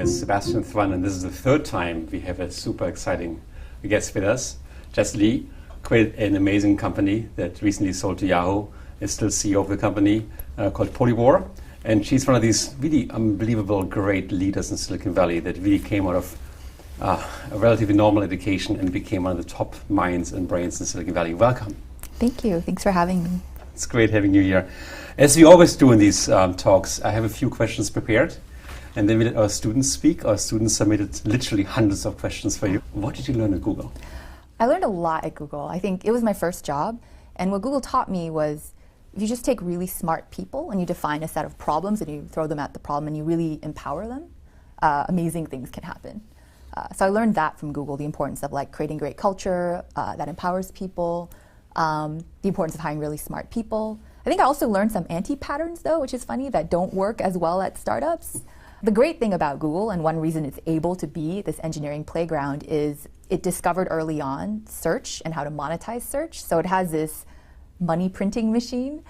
is Sebastian Thwan, and this is the third time we have a super exciting guest with us. Jess created an amazing company that recently sold to Yahoo, is still CEO of the company called Polyvore. And she's one of these really unbelievable great leaders in Silicon Valley that really came out of a relatively normal education and became one of the top minds and brains in Silicon Valley. Welcome. Thank you. Thanks for having me. It's great having you here. As we always do in these talks, I have a few questions prepared. And then we let our students speak. Our students submitted literally hundreds of questions for you. What did you learn at Google? I learned a lot at Google. I think it was my first job. And what Google taught me was if you just take really smart people and you define a set of problems and you throw them at the problem and you really empower them, amazing things can happen. So I learned that from Google, the importance of like creating great culture that empowers people, the importance of hiring really smart people. I think I also learned some anti-patterns though, which is funny, that don't work as well at startups. The great thing about Google, and one reason it's able to be this engineering playground, is it discovered early on search and how to monetize search. So it has this money printing machine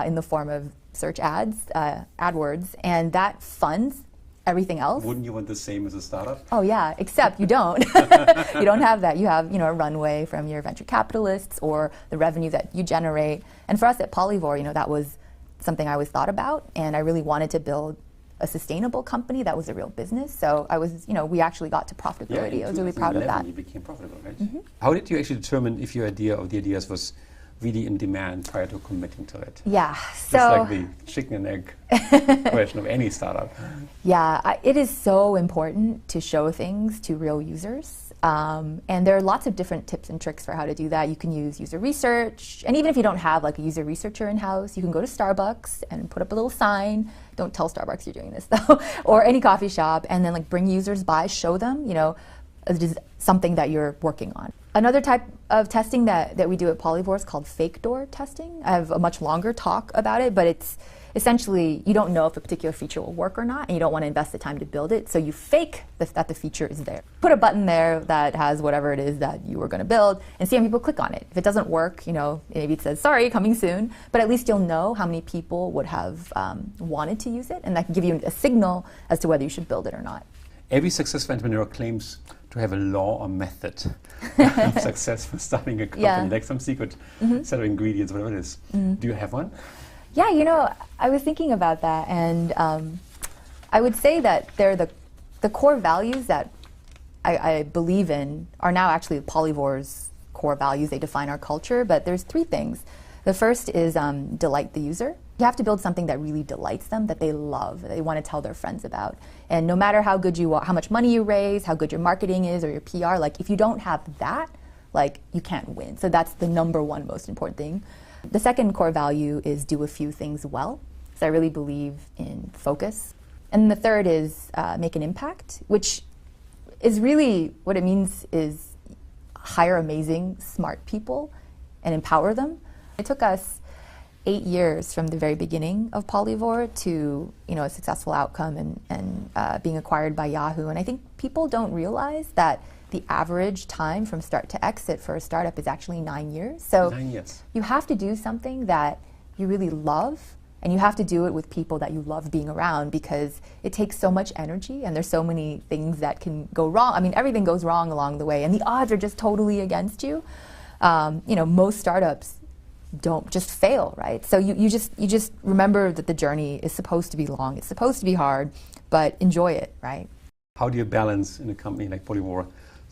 in the form of search ads, AdWords, and that funds everything else. Wouldn't you want the same as a startup? Oh yeah, except you don't. You don't have that. You have, a runway from your venture capitalists or the revenue that you generate. And for us at Polyvore, that was something I always thought about, and I really wanted to build a sustainable company that was a real business. So I was, we actually got to profitability. I was really proud of that. You became profitable, right? Mm-hmm. How did you actually determine if your idea or the ideas was really in demand prior to committing to it? Yeah, so just like the chicken and egg question of any startup. Yeah, it is so important to show things to real users. And there are lots of different tips and tricks for how to do that. You can use user research, and even if you don't have like a user researcher in-house, you can go to Starbucks and put up a little sign. Don't tell Starbucks you're doing this though, or any coffee shop, and then like bring users by, show them, something that you're working on. Another type of testing that we do at Polyvore is called fake door testing. I have a much longer talk about it, but it's essentially you don't know if a particular feature will work or not, and you don't want to invest the time to build it, so you fake that the feature is there. Put a button there that has whatever it is that you were going to build and see how people click on it. If it doesn't work, maybe it says, sorry, coming soon, but at least you'll know how many people would have wanted to use it, and that can give you a signal as to whether you should build it or not. Every successful entrepreneur claims to have a law or method of success for starting a company, like some secret set of ingredients, whatever it is. Do you have one? Yeah, I was thinking about that, and I would say that they're the core values that I believe in are now actually Polyvore's core values. They define our culture, but there's three things. The first is delight the user. You have to build something that really delights them, that they love, that they want to tell their friends about. And no matter how good you are, how much money you raise, how good your marketing is or your PR, like if you don't have that, like you can't win. So that's the number one most important thing. The second core value is do a few things well. So I really believe in focus. And the third is make an impact, which is really what it means is hire amazing, smart people and empower them. It took us 8 years from the very beginning of Polyvore to a successful outcome and being acquired by Yahoo. And I think people don't realize that the average time from start to exit for a startup is actually 9 years. So 9 years. You have to do something that you really love, and you have to do it with people that you love being around, because it takes so much energy and there's so many things that can go wrong. I mean, everything goes wrong along the way and the odds are just totally against you. Most startups don't just fail, right? So you just remember that the journey is supposed to be long, it's supposed to be hard, but enjoy it, right? How do you balance in a company like Polyvore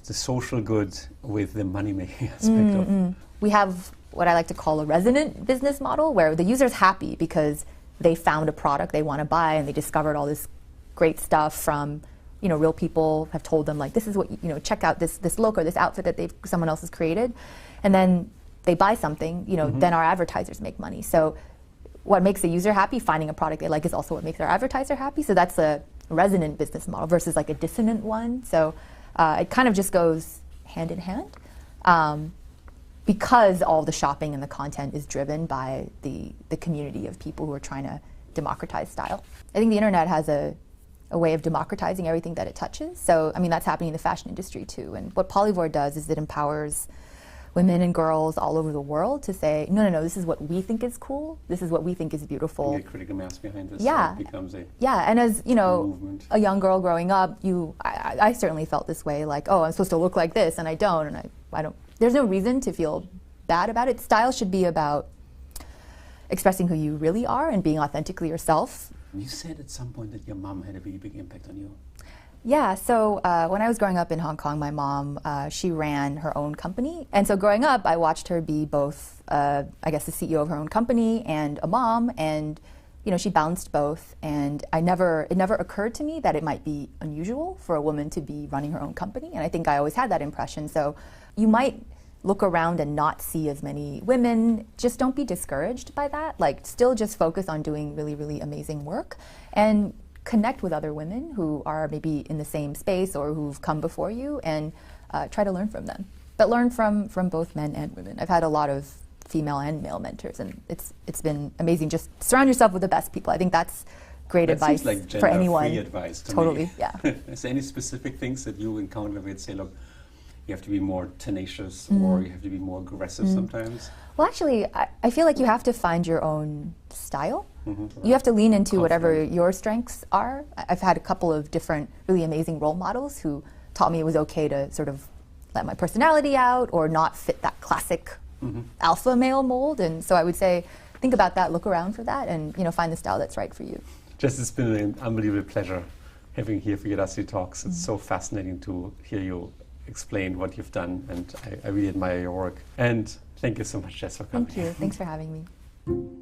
the social good with the money-making aspect of? We have what I like to call a resonant business model, where the user's happy because they found a product they want to buy and they discovered all this great stuff from, real people have told them like, this is what, check out this look or this outfit that someone else has created. And then they buy something, then our advertisers make money. So what makes the user happy, finding a product they like, is also what makes our advertiser happy. So that's a resonant business model versus like a dissonant one. So it kind of just goes hand in hand because all the shopping and the content is driven by the community of people who are trying to democratize style. I think the internet has a way of democratizing everything that it touches. So, that's happening in the fashion industry too. And what Polyvore does is it empowers women and girls all over the world to say, no, this is what we think is cool. This is what we think is beautiful. And get critical mass behind this. Yeah. So it becomes a and as movement. a young girl growing up, I certainly felt this way, like, oh, I'm supposed to look like this, and I don't, and I don't. There's no reason to feel bad about it. Style should be about expressing who you really are and being authentically yourself. You said at some point that your mom had a really big impact on you. Yeah, so when I was growing up in Hong Kong, my mom, she ran her own company. And so growing up, I watched her be both, I guess, the CEO of her own company and a mom. And, she balanced both. And it never occurred to me that it might be unusual for a woman to be running her own company. And I think I always had that impression. So you might look around and not see as many women. Just don't be discouraged by that. Like, still just focus on doing really, really amazing work. And connect with other women who are maybe in the same space or who've come before you, and try to learn from them. But learn from both men and women. I've had a lot of female and male mentors, and it's been amazing. Just surround yourself with the best people. I think that's great advice like for anyone. Free advice to totally, me. yeah. Is there any specific things that you encounter where you'd say, look, you have to be more tenacious or you have to be more aggressive sometimes? Well, actually, I feel like you have to find your own style. You have to lean into whatever your strengths are. I've had a couple of different really amazing role models who taught me it was okay to sort of let my personality out or not fit that classic alpha male mold. And so I would say, think about that, look around for that, and find the style that's right for you. Jess, it's been an unbelievable pleasure having you here for Udacity Talks. It's so fascinating to hear you explain what you've done, and I really admire your work. And thank you so much, Jess, for coming. Thank you. Thanks for having me.